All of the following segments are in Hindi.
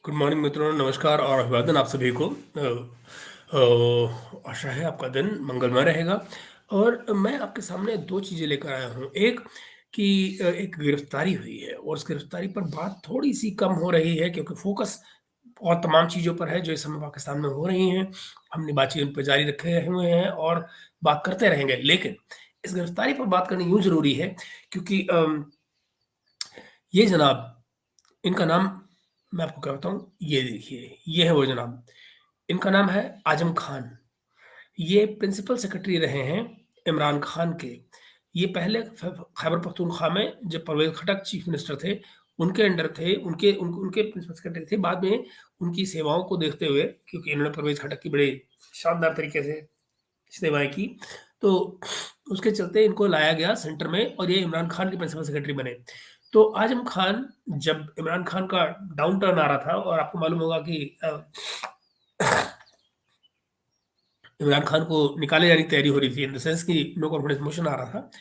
गुड मॉर्निंग मित्रों, नमस्कार और अभिवादन आप सभी को। आशा है आपका दिन मंगलमय रहेगा। और मैं आपके सामने 2 चीज़ें लेकर आया हूँ। एक कि एक गिरफ्तारी हुई है और उस गिरफ्तारी पर बात थोड़ी-सी कम हो रही है क्योंकि फ़ोकस और तमाम चीज़ों पर है जो इस समय पाकिस्तान में हो रही हैं। हमने बातचीत उन पे जारी रखे हुए हैं और बात करते रहेंगे। लेकिन इस गिरफ्तारी पर बात करनी यूँ ज़रूरी है क्योंकि ये जनाब, इनका नाम मैं आपको क्या बताऊँ, ये देखिए, ये है वो जनाब। इनका नाम है आज़म खान। ये प्रिंसिपल सेक्रेटरी रहे हैं इमरान खान के। ये पहले खैबर पख्तूनख्वा में जब परवेज़ खटक चीफ मिनिस्टर थे, उनके अंडर थे, उनके प्रिंसिपल सेक्रेटरी थे। बाद में उनकी सेवाओं को देखते हुए, क्योंकि इन्होंने परवेज़ खटक की बड़े शानदार तरीके से सेवाएँ की, तो उसके चलते इनको लाया गया सेंटर में और ये इमरान खान के प्रिंसिपल सेक्रेटरी बने। तो आज़म खान, जब इमरान खान का डाउन टर्न आ रहा था और आपको मालूम होगा कि इमरान खान को निकाले जाने की तैयारी हो रही थी, इन द सेंस कि नो कॉन्फिडेंस मोशन आ रहा था।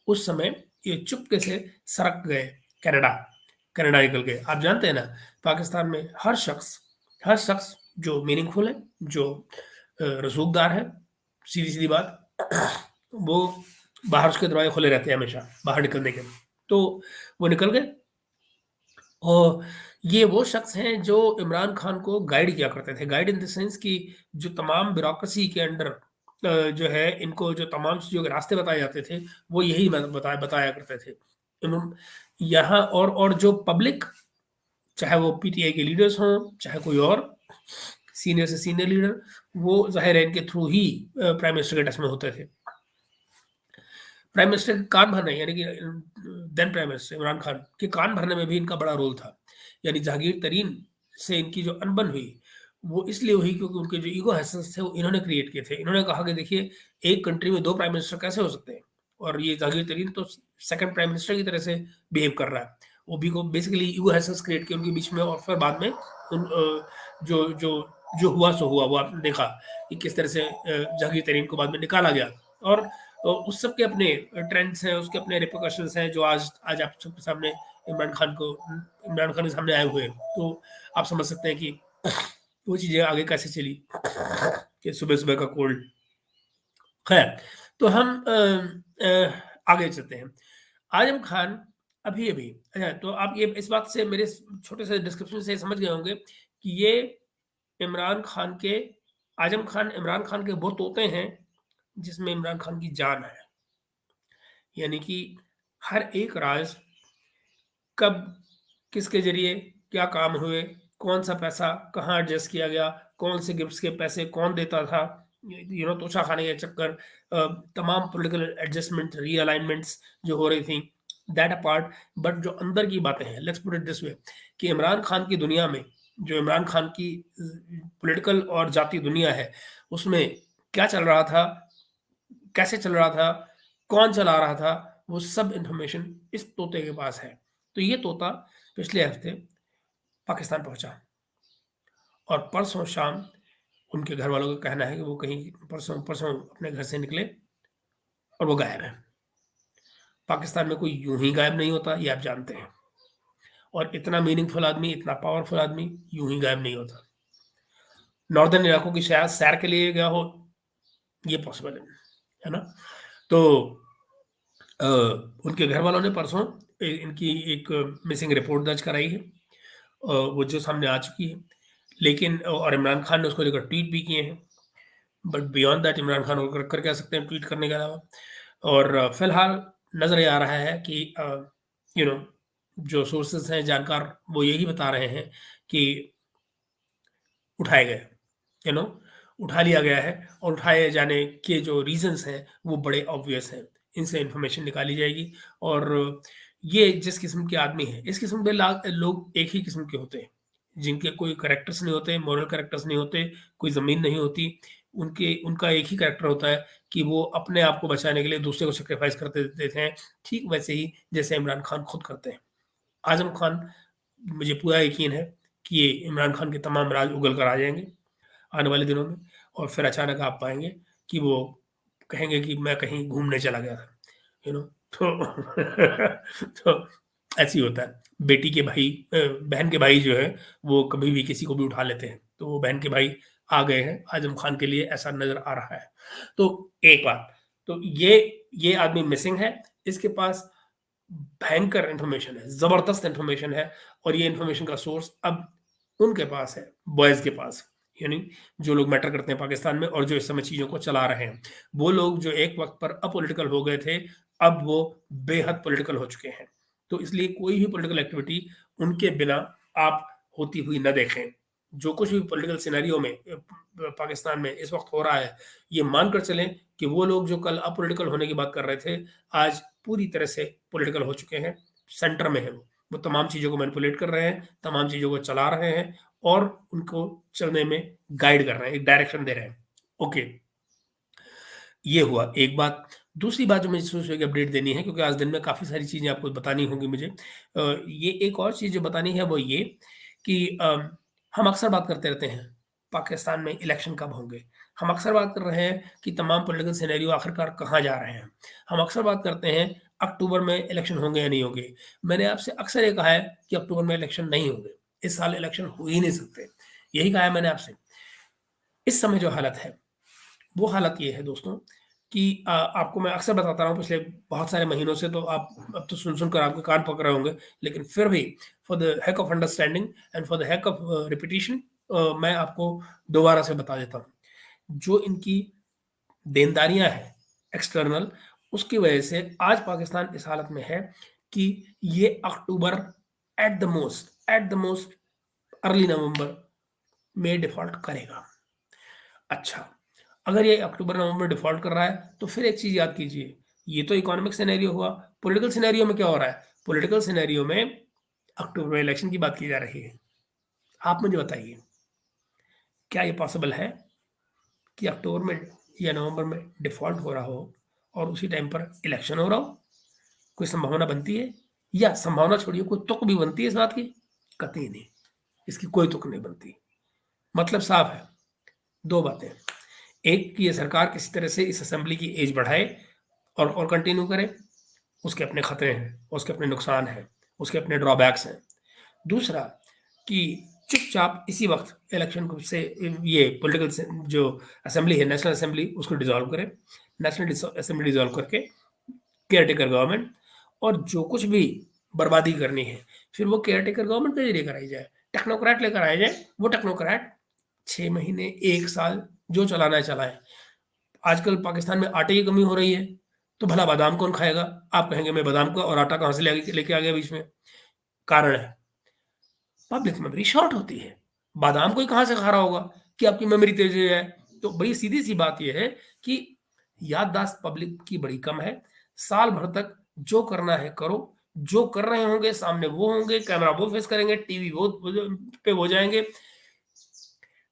उस समय ये चुपके से सरक गए कनाडा। कनाडा निकल गए। आप जानते हैं ना, पाकिस्तान में हर शख्स जो मीनिंगफुल है, जो रसूखदार है, सीधी-सीधी बात, वो बाहर उसके दरवाजे खुले रहते हैं हमेशा, बाहर निकलने के। तो वो निकल गए और ये वो शख्स हैं जो इमरान खान को गाइड किया करते थे। गाइड इन द सेंस कि जो तमाम ब्यूरोक्रेसी के अंडर जो है इनको जो तमाम चीज़ों के रास्ते बताए जाते थे, वो यही बताया बताया करते थे। इन्हों यहाँ और जो पब्लिक, चाहे वो पीटीआई के लीडर्स हों, चाहे कोई और सीनियर से सीनियर लीडर, वो ज़ाहिर है इनके थ्रू ही प्राइम मिनिस्टर के टच में होते थे। प्राइम मिनिस्टर के कान भरने, यानी कि then prime minister Imran Khan के कान भरने में भी इनका बड़ा रोल था। यानी जहांगीर तरीन से इनकी जो अनबन हुई, वो इसलिए हुई क्योंकि उनके जो ईगो हैसेस थे वो इन्होंने क्रिएट किए थे। इन्होंने कहा कि देखिए, एक कंट्री में 2 प्राइम मिनिस्टर कैसे हो सकते हैं? और ये जहांगीर तरीन तो सेकंड प्राइम मिनिस्टर की तरह से बिहेव कर रहा है। वो भी को बेसिकली ईगो हैसेस क्रिएट किए उनके बीच में और फिर बाद में जो जो जो हुआ सो हुआ, वो आपने देखा कि किस तरह से जहांगीर तरीन को बाद में निकाला गया। और उस सब के अपने ट्रेंड्स हैं, उसके अपने रिपरकशंस हैं जो आज आज आप सबके सामने इमरान खान के सामने आए हुए हैं। तो आप समझ सकते हैं कि वो चीज़ें आगे कैसे चली कि सुबह-सुबह का कोल्ड। खैर, तो हम आगे चलते हैं। आज़म खान अभी-अभी, अच्छा, तो आप ये इस बात से मेरे इस छोटे से डिस्क्रिप्शन से समझ गए होंगे कि ये इमरान खान के आज़म खान इमरान खान के वो तोते हैं जिसमें इमरान खान की जान है। यानी कि हर एक राज कब, किसके ज़रिए, क्या काम हुए, कौन-सा पैसा कहाँ एडजस्ट किया गया, कौन से गिफ्ट्स के पैसे कौन देता था, तोशा खाने के चक्कर, तमाम पॉलिटिकल एडजस्टमेंट, रीअलाइनमेंट्स जो हो रही थी, दैट अपार्ट। बट जो अंदर की बातें हैं, let's put it this way, कि इमरान खान की दुनिया में, जो इमरान खान की पॉलिटिकल और जाती दुनिया है, उसमें क्या चल रहा था, कैसे चल रहा था, कौन चला रहा था, वो सब इन्फॉर्मेशन इस तोते के पास है। तो ये तोता पिछले हफ्ते पाकिस्तान पहुँचा और परसों शाम उनके घरवालों का कहना है कि वो कहीं परसों परसों अपने घर से निकले और वो गायब हैं। पाकिस्तान में कोई यूँ ही गायब नहीं होता, ये आप जानते हैं। और इतना मीनिंगफुल आदमी, इतना पावरफुल आदमी यूँ ही गायब नहीं होता। नॉर्दर्न इलाकों की शायद सैर के लिए गया हो, ये पॉसिबल है ना? तो अ, उनके घरवालों ने परसों इनकी एक मिसिंग रिपोर्ट दर्ज कराई है। वो जो सामने आ चुकी है। लेकिन और इमरान खान ने उसको लेकर ट्वीट भी किए हैं। But beyond that Imran Khan और कर क्या सकते हैं ट्वीट करने के अलावा। और फिलहाल नज़र ये आ रहा है कि यू नो जो सोर्सेज़ हैं जानकार, वो यही बता रहे हैं कि उठाए गए, यू नो उठा लिया गया है और उठाए जाने के जो रीज़न्स हैं वो बड़े ऑब्वियस हैं। इनसे इन्फॉर्मेशन निकाली जाएगी और ये जिस किस्म के आदमी हैं, इस किस्म के लोग एक ही किस्म के होते हैं, जिनके कोई कैरेक्टर्स नहीं होते, मॉरल कैरेक्टर्स नहीं होते, कोई ज़मीन नहीं होती। उनके उनका एक ही कैरेक्टर होता है कि वो अपने आप को बचाने के लिए दूसरे को सैक्रिफाइस कर देते हैं, ठीक वैसे ही जैसे इमरान खान खुद करते हैं। आज़म खान, मुझे पूरा यकीन है कि ये इमरान खान के तमाम राज़ उगल कर आ जाएँगे आने वाले दिनों में और फिर अचानक आप पाएँगे कि वो कहेंगे कि मैं कहीं घूमने चला गया था, यू नो तो तो ऐसे ही होता है। बेटी के भाई बहन के भाई जो है, वो कभी भी किसी को भी उठा लेते हैं। तो वो बहन के भाई आ गए हैं आज़म खान के लिए, ऐसा नज़र आ रहा है। तो एक बात, तो ये आदमी मिसिंग है, इसके पास भयंकर इन्फॉर्मेशन है, ज़बरदस्त इन्फॉर्मेशन है, और ये इन्फॉर्मेशन का सोर्स अब उनके पास है, बॉयज़ के पास। यानी जो लोग मैटर करते हैं पाकिस्तान में और जो इस समय चीज़ों को चला रहे हैं। वो लोग जो एक वक़्त पर अपॉलिटिकल हो गए थे, अब वो बेहद पॉलिटिकल हो चुके हैं। तो इसलिए कोई भी पॉलिटिकल एक्टिविटी उनके बिना आप होती हुई न देखें। जो कुछ भी पॉलिटिकल सिनेरियो में पाकिस्तान में इस वक़्त हो रहा है, ये मानकर चलें कि वो लोग जो कल अपॉलिटिकल होने की बात कर रहे थे, आज पूरी तरह से पॉलिटिकल हो चुके हैं, सेंटर में है वो। वो तमाम चीज़ों को मैनिपुलेट कर रहे हैं, तमाम चीज़ों को चला रहे हैं और उनको चलने में गाइड कर रहे हैं, एक डायरेक्शन दे रहे हैं। ओके, ये हुआ एक बात। दूसरी बात जो मुझे सोचा कि अपडेट देनी है, क्योंकि आज दिन में काफ़ी सारी चीज़ें आपको बतानी होंगी मुझे। ये एक और चीज़ जो बतानी है वो ये कि हम अक्सर बात करते रहते हैं, पाकिस्तान में इलेक्शन कब होंगे? हम अक्सर बात कर रहे हैं कि तमाम पॉलिटिकल सिनेरियो आखिरकार कहाँ जा रहे हैं? हम अक्सर बात करते हैं अक्टूबर में इलेक्शन होंगे या नहीं होंगे? मैंने आपसे अक्सर ये कहा है कि अक्टूबर में इलेक्शन नहीं होंगे। इस साल इलेक्शन हो ही नहीं सकते। यही कहा है मैंने आपसे। इस समय जो हालत है, वो हालत ये है दोस्तों कि आपको मैं अक्सर बताता रहा हूँ पिछले बहुत सारे महीनों से, तो आप अब तो सुन कर आपके कान पक रहे होंगे, लेकिन फिर भी for the heck of understanding and for the heck of repetition, मैं आपको दोबारा से बता देता हूँ। जो इनकी देनदारियां हैं एक्सटर्नल, उसकी वजह से आज पाकिस्तान इस हालत में है कि ये October at the most early November में डिफॉल्ट करेगा। अच्छा, अगर ये अक्टूबर-नवंबर में डिफ़ॉल्ट कर रहा है, तो फिर एक चीज़ याद कीजिए, ये तो इकोनॉमिक सिनेरियो हुआ। पॉलिटिकल सिनेरियो में क्या हो रहा है? पॉलिटिकल सिनेरियो में अक्टूबर में इलेक्शन की बात की जा रही है। आप मुझे बताइए, क्या ये पॉसिबल है कि अक्टूबर में या नवंबर में डिफ़ॉल्ट हो रहा हो और उसी टाइम पर इलेक्शन हो रहा हो? कोई संभावना बनती है? या संभावना छोड़िए, कोई तुक भी बनती है इस बात की? कतई नहीं, इसकी कोई तुक नहीं बनती। मतलब साफ है, 2 बातें। एक कि ये सरकार किसी तरह से इस असेंबली की एज बढ़ाए और कंटिन्यू करे, उसके अपने खतरे हैं, उसके अपने नुकसान हैं, उसके अपने ड्रॉबैक्स हैं। दूसरा कि चुपचाप इसी वक्त इलेक्शन को से ये पॉलिटिकल जो असेंबली है, नेशनल असेंबली, उसको डिसॉल्व करे, नेशनल असेंबली डिसॉल्व करके केयर टेकर गवर्नमेंट, और जो कुछ भी बर्बादी करनी है फिर वो केयर टेकर गवर्नमेंट के जरिए कराई जाए, टेक्नोक्रेट लेकर आए जाए, वो टेक्नोक्रेट 6 महीने 1 साल जो चलाना है चलाएं। आजकल पाकिस्तान में आटे की कमी हो रही है, तो भला बादाम कौन खाएगा? आप कहेंगे मैं बादाम का और आटा कहाँ से लेके आ गया बीच में? कारण है, पब्लिक मेमोरी शॉर्ट होती है। बादाम कोई कहाँ से खा रहा होगा कि आपकी मेमोरी तेज है? तो बड़ी सीधी-सी बात ये है कि याददाश्त पब्लिक की बड़ी कम है। साल भर तक जो करना है करो, जो कर रहे होंगे सामने वो होंगे, कैमरा वो फेस करेंगे, टीवी वो पे वो जाएँगे।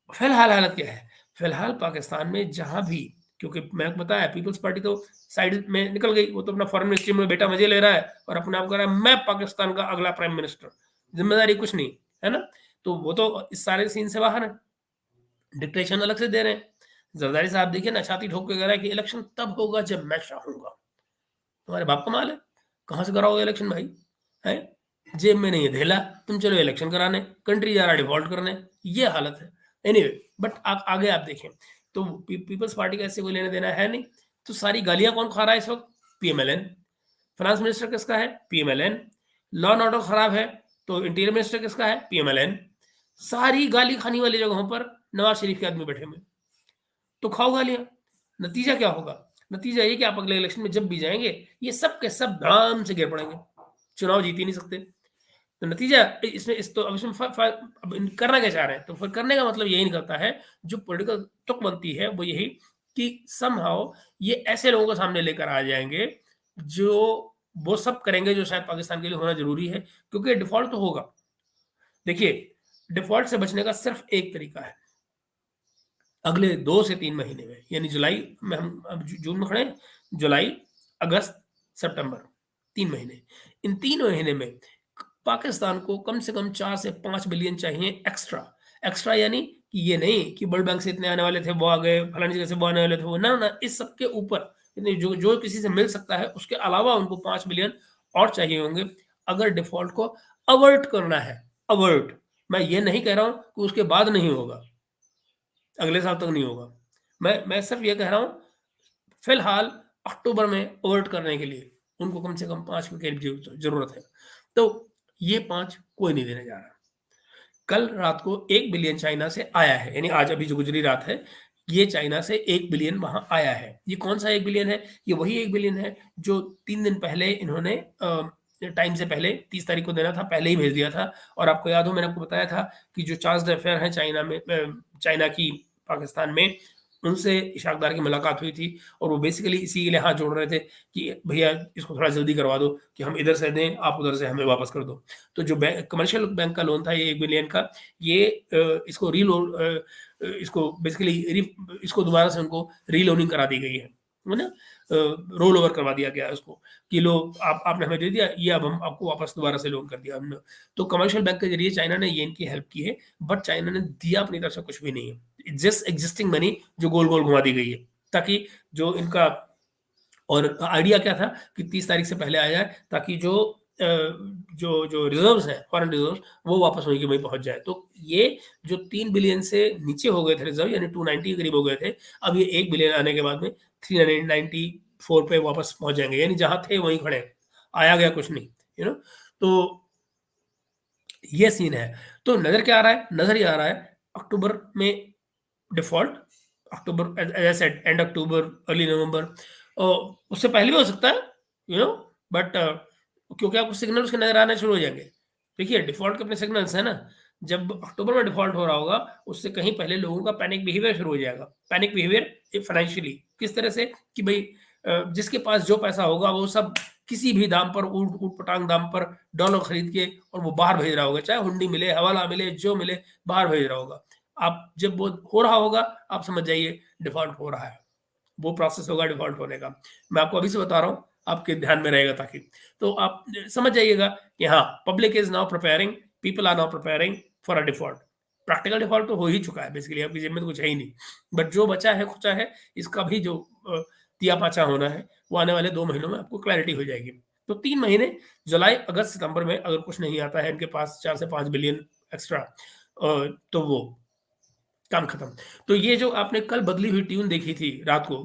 फिलहाल हालत क्या है? फिलहाल पाकिस्तान में जहाँ भी, क्योंकि मैंने बताया पीपल्स पार्टी तो साइड में निकल गई, वो तो अपना फॉरेन मिनिस्ट्री में बेटा मज़े ले रहा है और अपने आप कह रहा है मैं पाकिस्तान का अगला प्राइम मिनिस्टर, ज़िम्मेदारी कुछ नहीं, है ना? तो वो तो इस सारे सीन से बाहर है, डिक्टेशन अलग से दे रहे हैं। ज़रदारी साहब देखिए ना, छाती ठोक के कह रहा है कि इलेक्शन तब होगा जब मैं चाहूँगा। तुम्हारे बाप का माल है, कहाँ से कराओगे इलेक्शन भाई? हैं? जेब में नहीं है धेला, तुम चलो इलेक्शन कराने, कंट्री जा रहा है डिफ़ॉल्ट करने, ये हालत है। एनीवे, बट आप आगे आप देखें, तो पीपल्स पार्टी का इससे कोई लेना-देना है नहीं, तो सारी गालियाँ कौन खा रहा है इस वक़्त? पीएमएलएन। फाइनेंस मिनिस्टर किसका है? पीएमएलएन। लॉ एंड ऑर्डर खराब है, तो इंटीरियर मिनिस्टर किसका है? पीएमएलएन। सारी गाली खाने वाली जगहों पर नवाज़ शरीफ के आदमी बैठे हुए हैं। तो खाओ गालियाँ। नतीजा क्या होगा? नतीजा ये कि आप अगले इलेक्शन में जब भी जाएँगे, ये सब के सब धड़ाम से गिर पड़ेंगे। चुनाव जीत ही नहीं सकते। तो नतीजा इसमें इस तो अब इसमें फ फ अब करना क्या चाह रहे हैं? तो फिर करने का मतलब यही निकलता है, जो पॉलिटिकल तुक बनती है वो यही कि समहाउ ये ऐसे लोगों को सामने लेकर आ जाएँगे, जो वो सब करेंगे जो शायद पाकिस्तान के लिए होना ज़रूरी है, क्योंकि डिफ़ॉल्ट तो होगा। देखिए, डिफ़ॉल्ट से बचने का सिर्फ़ एक तरीका है। अगले 2 से 3 महीने में, यानी जुलाई में, हम अब जून में खड़े हैं, जुलाई, अगस्त, सितंबर, 3 महीने। इन 3 महीने में पाकिस्तान को कम से कम 4 से 5 बिलियन चाहिए एक्स्ट्रा। एक्स्ट्रा यानी कि ये नहीं कि वर्ल्ड बैंक से इतने आने वाले थे, वो आ गए, फलानी जगह से वो आने वाले थे, वो ना, ना, इस सब के ऊपर इतने जो जो किसी से मिल सकता है, उसके अलावा उनको 5 बिलियन और चाहिए होंगे। अगर डिफ़ॉल्ट को अवर्ट करना है, अवर्ट, मैं ये नहीं कह रहा हूँ कि उसके बाद नहीं होगा, अगले साल तक नहीं होगा। मैं सिर्फ़ ये कह रहा हूँ, फिलहाल अक्टूबर में अवर्ट करने के लिए उनको कम से कम 5 के करीब ज़रूरत है। तो ये 5 कोई नहीं देने जा रहा। कल रात को 1 बिलियन चाइना से आया है, यानी आज अभी जो गुजरी रात है, ये चाइना से 1 बिलियन वहाँ आया है। ये कौन-सा 1 बिलियन है? ये वही 1 बिलियन है जो 3 दिन पहले इन्होंने टाइम से पहले 30 तारीख को देना था, पहले ही भेज दिया था। और आपको याद हो मैंने आपको बताया था कि जो चार्ल्स डफेयर हैं चाइना में, चाइना की पाकिस्तान में, उनसे इशाकदार की मुलाकात हुई थी और वो बेसिकली इसी के लिए हाथ जोड़ रहे थे कि भैया इसको थोड़ा जल्दी करवा दो कि हम इधर से दें, आप उधर से हमें वापस कर दो। तो जो कमर्शियल बैंक का लोन था ये 1 बिलियन का, ये इसको बेसिकली इसको दोबारा से उनको रीलोनिंग करा दी गई है ना? रोल ओवर करवा दिया गया है उसको कि लो आपने हमें दे दिया, ये अब हम आपको वापस दोबारा से लोन कर दिया हमने। तो कमर्शियल बैंक के ज़रिए चाइना ने ये इनकी हेल्प की है, बट चाइना ने दिया अपनी तरफ से कुछ भी नहीं है। इट्स जस्ट एक्जिस्टिंग मनी जो गोल-गोल घुमा दी गई है, ताकि जो इनका और आइडिया क्या था कि 30 तारीख से पहले आ जाए ताकि अ, जो रिज़र्व्स हैं, फॉरेन रिज़र्व्स, वो वापस वहीं के वहीं पहुँच जाए। तो ये जो 3 बिलियन से नीचे हो गए थे रिज़र्व, यानी 290 के करीब हो गए थे, अब ये 1 बिलियन आने के बाद में 394 पे वापस पहुँच जाएँगे, यानी जहाँ थे वहीं खड़े हैं। आया गया कुछ नहीं, यू नो? तो ये सीन है। तो नज़र क्या आ रहा है? नज़र ये आ रहा है अक्टूबर में default, October as as I said and October, early November, उससे पहले भी हो सकता है, यू नो, बट क्योंकि आपको सिग्नल उसके नज़र आने शुरू हो जाएँगे। देखिए डिफ़ॉल्ट के अपने सिग्नल्स हैं ना, जब अक्टूबर में डिफ़ॉल्ट हो रहा होगा, उससे कहीं पहले लोगों का पैनिक बिहेवियर शुरू हो जाएगा। पैनिक बिहेवियर फाइनेंशियली किस तरह से कि भई जिसके पास जो पैसा होगा वो सब किसी भी दाम पर ऊट-पटांग दाम पर डॉलर खरीद के और वो बाहर भेज रहा होगा, चाहे हुंडी मिले, हवाला मिले, जो मिले, बाहर भेज रहा होगा। आप जब वो हो रहा होगा, आप समझ जाइए डिफ़ॉल्ट हो रहा है। वो प्रोसेस होगा डिफ़ॉल्ट होने का। मैं आपको अभी से बता रहा हूँ, आपके ध्यान में रहेगा ताकि। तो आप समझ जाइएगा कि हाँ, public is now preparing, people are now preparing for a default. Practical default तो हो ही चुका है बेसिकली, आपकी जेब में तो कुछ है ही नहीं। बट जो बचा है, खुचा है, इसका भी जो तिया-पाचा होना है, वो आने वाले 2 महीनों में आपको क्लैरिटी हो जाएगी। तो 3 महीने जुलाई, अगस्त, सितंबर में अगर कुछ नहीं आता है इनके पास 4 से 5 बिलियन एक्स्ट्रा, तो वो काम खत्म। तो ये जो आपने कल बदली हुई ट्यून देखी थी रात को,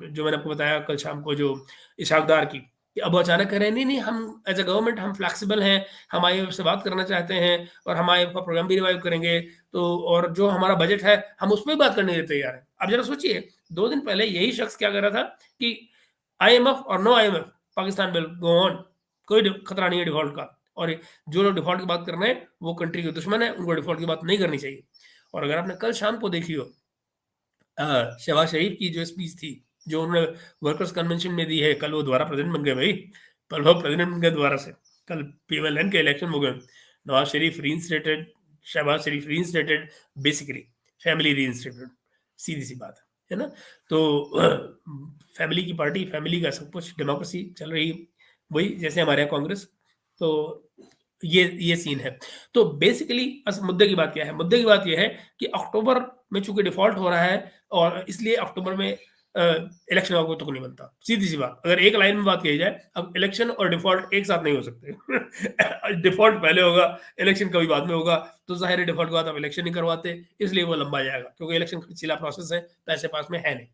जो मैंने आपको बताया कल शाम को, जो इशाकदार की, कि अब अचानक कह रहे हैं नहीं, नहीं, हम एज़ अ गवर्नमेंट हम फ्लेक्सिबल हैं, हम आईएमएफ से बात करना चाहते हैं और हम आईएमएफ का प्रोग्राम भी रिवाइव करेंगे, तो और जो हमारा बजट है हम उसपे भी बात करने के लिए तैयार हैं। अब ज़रा सोचिए 2 दिन पहले यही शख्स क्या कह रहा था कि आईएमएफ और no IMF, Pakistan will go on, कोई खतरा नहीं है डिफ़ॉल्ट का, और जो लोग डिफ़ॉल्ट की बात कर रहे हैं वो कंट्री के दुश्मन है, उनको डिफ़ॉल्ट की बात नहीं करनी चाहिए। और अगर आपने कल शाम को देखी हो शहबाज शरीफ की जो स्पीच थी, जो उन्होंने वर्कर्स कन्वेंशन में दी है, कल वो दोबारा प्रेज़िडेंट बन गए भई, कल वो प्रेज़िडेंट बन गए दोबारा से। कल पीएमएलएन के इलेक्शन हो गए। नवाज़ शरीफ रीइंस्टेटेड, शहबाज शरीफ रीइंस्टेटेड, बेसिकली फैमिली रीइंस्टेटेड, सीधी-सी बात है ना? तो फैमिली की पार्टी, फैमिली का सब कुछ, डेमोक्रेसी चल रही है, वही जैसे हमारे यहाँ कांग्रेस। तो ये सीन है। तो बेसिकली मुद्दे की बात क्या है? मुद्दे की बात ये है कि अक्टूबर में चूँकि डिफ़ॉल्ट हो रहा है और इसलिए अक्टूबर में अ, इलेक्शन का कोई तुक नहीं बनता। सीधी-सी बात। अगर एक लाइन में बात कही जाए, अब इलेक्शन और डिफ़ॉल्ट एक साथ नहीं हो सकते। डिफ़ॉल्ट पहले होगा, इलेक्शन कभी बाद में होगा, तो ज़ाहिर है डिफ़ॉल्ट के बाद आप इलेक्शन नहीं करवाते, इसलिए वो लंबा जाएगा, क्योंकि इलेक्शन खर्चीला प्रोसेस है, पैसे पास में है नहीं।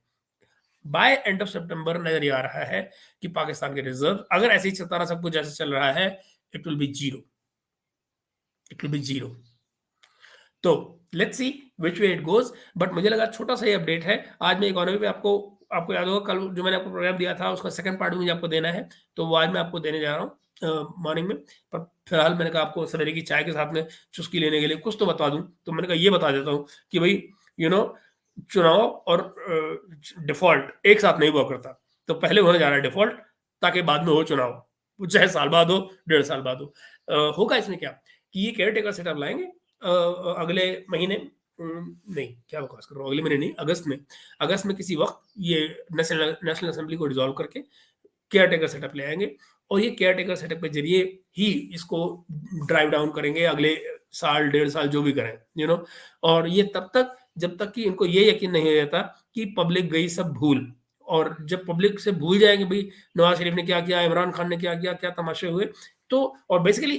बाय एंड ऑफ सितंबर नज़र ये आ रहा है कि पाकिस्तान के रिज़र्व अगर ऐसे ही चलता रहा सब कुछ जैसे चल रहा है, it will be zero, it will be zero. तो let's see which way it goes, but मुझे लगा छोटा-सा ये अपडेट है। आज मैं इकोनॉमी पे आपको आपको याद होगा कल जो मैंने आपको प्रोग्राम दिया था उसका सेकंड पार्ट मुझे आपको देना है, तो वो आज मैं आपको देने जा रहा हूँ मॉर्निंग में। पर फिलहाल मैंने कहा आपको सवेरे की चाय के साथ में चुस्की लेने के लिए कुछ तो बता दूँ, तो मैंने कहा ये बता देता हूँ कि भई यू नो चुनाव और डिफ़ॉल्ट एक साथ नहीं हुआ करता। तो पहले होने जा रहा है डिफ़ॉल्ट, ताकि बाद में हो चुनाव। वो चाहे साल बाद हो, डेढ़ साल बाद हो। होगा इसमें क्या कि ये केयरटेकर सेटअप लाएँगे अगले महीने, नहीं, क्या बकवास कर रहा हूँ, अगले महीने नहीं, अगस्त में। अगस्त में किसी वक़्त ये नेशनल नेशनल असेंबली को डिसॉल्व करके केयरटेकर सेटअप ले आएँगे और ये केयरटेकर सेटअप के ज़रिए ही इसको ड्राइव डाउन करेंगे अगले साल, डेढ़ साल जो भी करें, यू नो। और ये तब तक जब तक कि इनको ये यकीन नहीं हो जाता कि पब्लिक गई सब भूल, और जब पब्लिक से भूल जाएँगे भई नवाज़ शरीफ ने क्या किया, इमरान खान ने क्या किया, क्या तमाशे हुए, तो और बेसिकली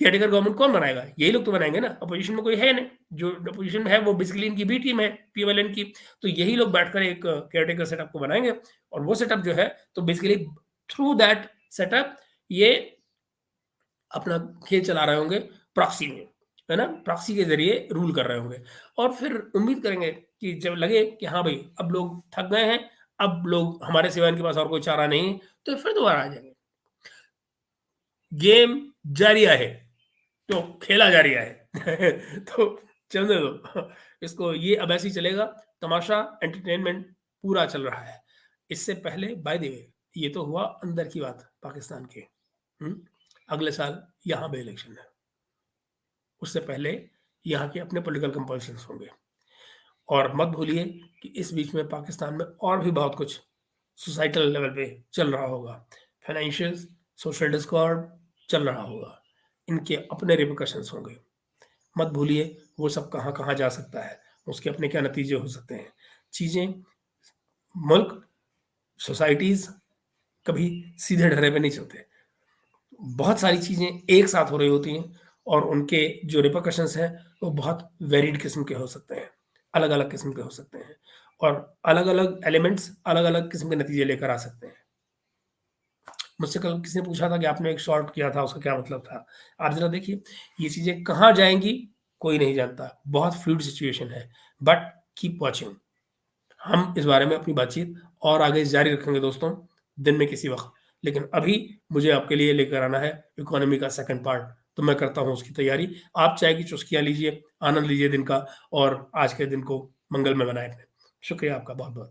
केयरटेकर गवर्नमेंट कौन बनाएगा? यही लोग तो बनाएँगे ना, अपोज़िशन में कोई है नहीं। जो अपोज़िशन में है वो बेसिकली इनकी बी टीम है, पीएमएलएन की। तो यही लोग बैठकर एक केयरटेकर सेटअप को बनाएँगे और वो सेटअप जो है तो बेसिकली थ्रू दैट सेटअप ये अपना खेल चला रहे होंगे प्रॉक्सी में, है ना? प्रॉक्सी के ज़रिए रूल कर रहे होंगे और फिर उम्मीद करेंगे कि जब लगे कि हाँ भई, अब लोग थक गए हैं, अब लोग हमारे सिवा इनके पास और कोई चारा नहीं है, तो फिर दोबारा आ जाएँगे। गेम जारी है। तो खेला जा रहा है। तो चलने दो। इसको ये अब ऐसे ही चलेगा, तमाशा एंटरटेनमेंट पूरा चल रहा है। इससे पहले बाय द वे ये तो हुआ अंदर की बात पाकिस्तान के। हुँ? अगले साल यहाँ पे इलेक्शन है। उससे पहले यहाँ के अपने पॉलिटिकल कंपल्शंस होंगे और मत भूलिए कि इस बीच में पाकिस्तान में और भी बहुत कुछ सोसाइटल लेवल पे चल रहा होगा। फाइनेंशियल, सोशल डिस्कॉर्ड चल रहा होगा। इनके अपने रिperकशंस होंगे। मत भूलिए वो सब कहाँ-कहाँ जा सकता है, उसके अपने क्या नतीजे हो सकते हैं। चीज़ें, मुल्क, सोसाइटीज़ कभी सीधे ढर्रे पे नहीं चलते। बहुत सारी चीज़ें एक साथ हो रही होती हैं और उनके जो रिपरकशंस हैं, वो बहुत वेरिड किस्म के हो सकते हैं, अलग-अलग किस्म के हो सकते हैं और अलग-अलग एलिमेंट्स अलग-अलग किस्म के नतीजे लेकर आ सकते हैं। मुझसे कल किसी ने पूछा था कि आपने एक शॉर्ट किया था, उसका क्या मतलब था? आप ज़रा देखिए, ये चीज़ें कहाँ जाएँगी, कोई नहीं जानता। बहुत फ्लूइड सिचुएशन है, बट कीप वॉचिंग। हम इस बारे में अपनी बातचीत और आगे जारी रखेंगे दोस्तों, दिन में किसी वक़्त। लेकिन अभी मुझे आपके लिए लेकर आना है इकोनॉमी का सेकंड पार्ट, तो मैं करता हूँ उसकी तैयारी। आप चाय की चुस्कियाँ लीजिए, आनंद लीजिए दिन का और आज के दिन को मंगलमय बनाएँ अपने। शुक्रिया आपका बहुत-बहुत।